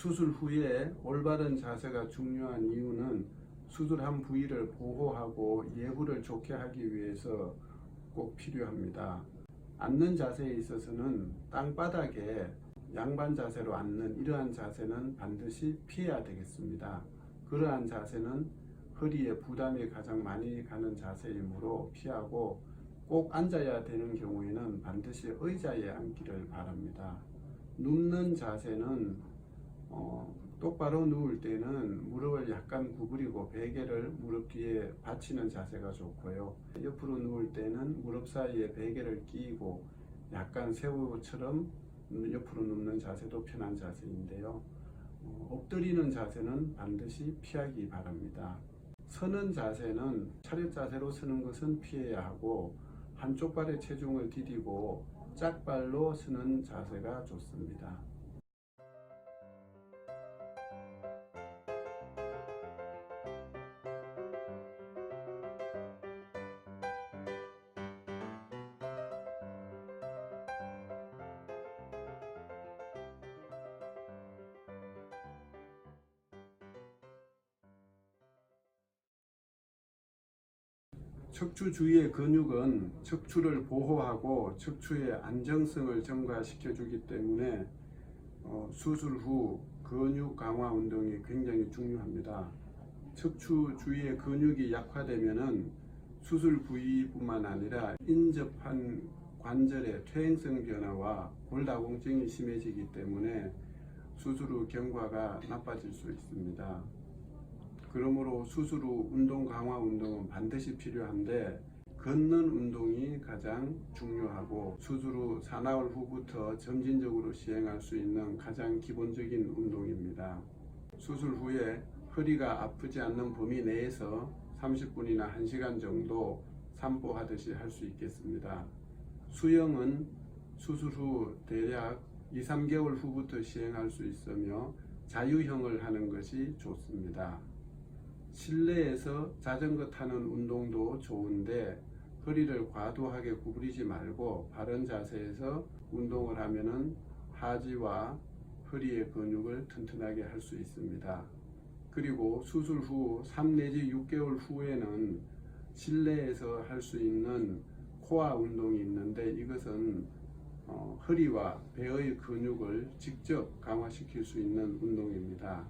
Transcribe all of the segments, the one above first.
수술 후에 올바른 자세가 중요한 이유는 수술한 부위를 보호하고 예후를 좋게 하기 위해서 꼭 필요합니다. 앉는 자세에 있어서는 땅바닥에 양반 자세로 앉는 이러한 자세는 반드시 피해야 되겠습니다. 그러한 자세는 허리에 부담이 가장 많이 가는 자세이므로 피하고, 꼭 앉아야 되는 경우에는 반드시 의자에 앉기를 바랍니다. 눕는 자세는 똑바로 누울 때는 무릎을 약간 구부리고 베개를 무릎 뒤에 받치는 자세가 좋고요. 옆으로 누울 때는 무릎 사이에 베개를 끼고 약간 새우처럼 옆으로 눕는 자세도 편한 자세인데요. 엎드리는 자세는 반드시 피하기 바랍니다. 서는 자세는 차렷 자세로 서는 것은 피해야 하고, 한쪽 발에 체중을 디디고 짝발로 서는 자세가 좋습니다. 척추 주위의 근육은 척추를 보호하고 척추의 안정성을 증가시켜 주기 때문에 수술 후 근육 강화 운동이 굉장히 중요합니다. 척추 주위의 근육이 약화되면은 수술 부위뿐만 아니라 인접한 관절의 퇴행성 변화와 골다공증이 심해지기 때문에 수술 후 경과가 나빠질 수 있습니다. 그러므로 수술 후 운동 강화 운동은 반드시 필요한데, 걷는 운동이 가장 중요하고 수술 후 사나흘 후부터 점진적으로 시행할 수 있는 가장 기본적인 운동입니다. 수술 후에 허리가 아프지 않는 범위 내에서 30분이나 1시간 정도 산보하듯이 할 수 있겠습니다. 수영은 수술 후 대략 2~3개월 후부터 시행할 수 있으며 자유형을 하는 것이 좋습니다. 실내에서 자전거 타는 운동도 좋은데 허리를 과도하게 구부리지 말고 바른 자세에서 운동을 하면은 하지와 허리의 근육을 튼튼하게 할 수 있습니다. 그리고 수술 후 3 내지 6개월 후에는 실내에서 할 수 있는 코어 운동이 있는데, 이것은 허리와 배의 근육을 직접 강화시킬 수 있는 운동입니다.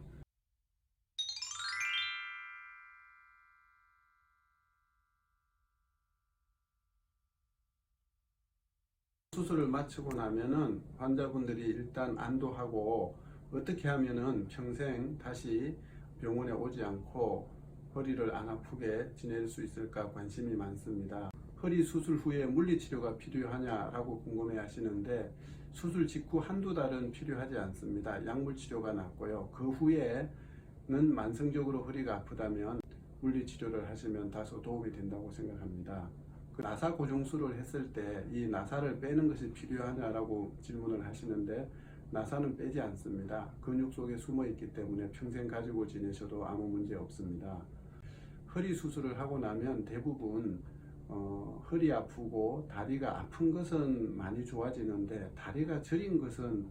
수술을 마치고 나면은 환자분들이 일단 안도하고, 어떻게 하면은 평생 다시 병원에 오지 않고 허리를 안 아프게 지낼 수 있을까 관심이 많습니다. 허리 수술 후에 물리치료가 필요하냐라고 궁금해 하시는데, 수술 직후 한두 달은 필요하지 않습니다. 약물치료가 낫고요. 그 후에는 만성적으로 허리가 아프다면 물리치료를 하시면 다소 도움이 된다고 생각합니다. 나사 고정술을 했을 때 이 나사를 빼는 것이 필요하냐라고 질문을 하시는데, 나사는 빼지 않습니다. 근육 속에 숨어 있기 때문에 평생 가지고 지내셔도 아무 문제 없습니다. 허리 수술을 하고 나면 대부분 허리 아프고 다리가 아픈 것은 많이 좋아지는데, 다리가 저린 것은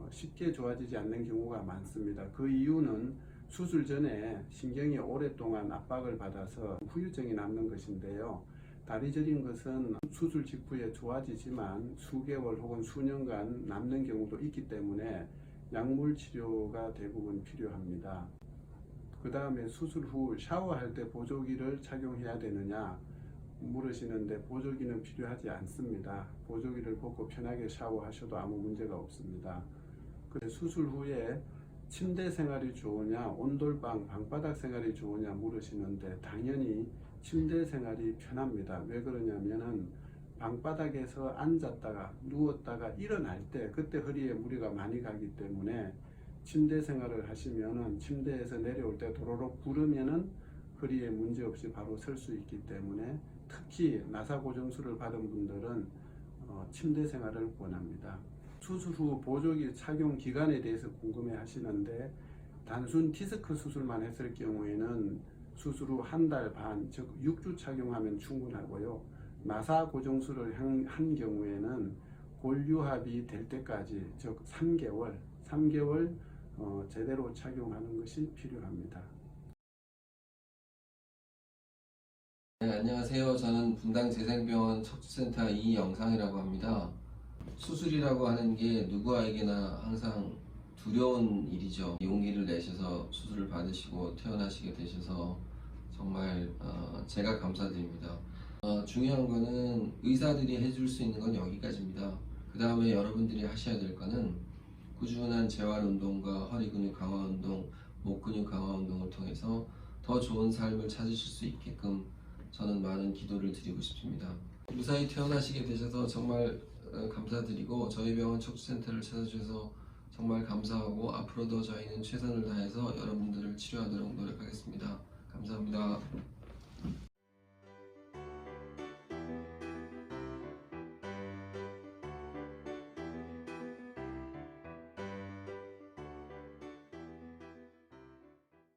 쉽게 좋아지지 않는 경우가 많습니다. 그 이유는 수술 전에 신경이 오랫동안 압박을 받아서 후유증이 남는 것인데요. 다리 저린 것은 수술 직후에 좋아지지만 수개월 혹은 수년간 남는 경우도 있기 때문에 약물 치료가 대부분 필요합니다. 그 다음에 수술 후 샤워할 때 보조기를 착용해야 되느냐 물으시는데, 보조기는 필요하지 않습니다. 보조기를 벗고 편하게 샤워하셔도 아무 문제가 없습니다. 수술 후에 침대 생활이 좋으냐 온돌방 방바닥 생활이 좋으냐 물으시는데, 당연히 침대 생활이 편합니다. 왜 그러냐면은 방바닥에서 앉았다가 누웠다가 일어날 때 그때 허리에 무리가 많이 가기 때문에, 침대 생활을 하시면은 침대에서 내려올 때 도로록 구르면은 허리에 문제 없이 바로 설 수 있기 때문에, 특히 나사 고정술을 받은 분들은 침대 생활을 권합니다. 수술 후 보조기 착용 기간에 대해서 궁금해 하시는데, 단순 디스크 수술만 했을 경우에는 수술 후 1달 반, 즉 6주 착용하면 충분하고요. 나사 고정술을 한 경우에는 골유합이 될 때까지, 즉 3개월 제대로 착용하는 것이 필요합니다. 네, 안녕하세요. 저는 분당재생병원 척추센터 이영상이라고 합니다. 수술이라고 하는 게 누구에게나 항상 두려운 일이죠. 용기를 내셔서 수술을 받으시고 퇴원하시게 되셔서 정말 제가 감사드립니다. 중요한 거는 의사들이 해줄 수 있는 건 여기까지입니다. 그 다음에 여러분들이 하셔야 될 거는 꾸준한 재활 운동과 허리 근육 강화 운동, 목 근육 강화 운동을 통해서 더 좋은 삶을 찾으실 수 있게끔 저는 많은 기도를 드리고 싶습니다. 무사히 퇴원하시게 되셔서 정말 감사드리고 저희 병원 척추센터를 찾아주셔서 정말 감사하고 앞으로도 저희는 최선을 다해서 여러분들을 치료하도록 노력하겠습니다. 감사합니다.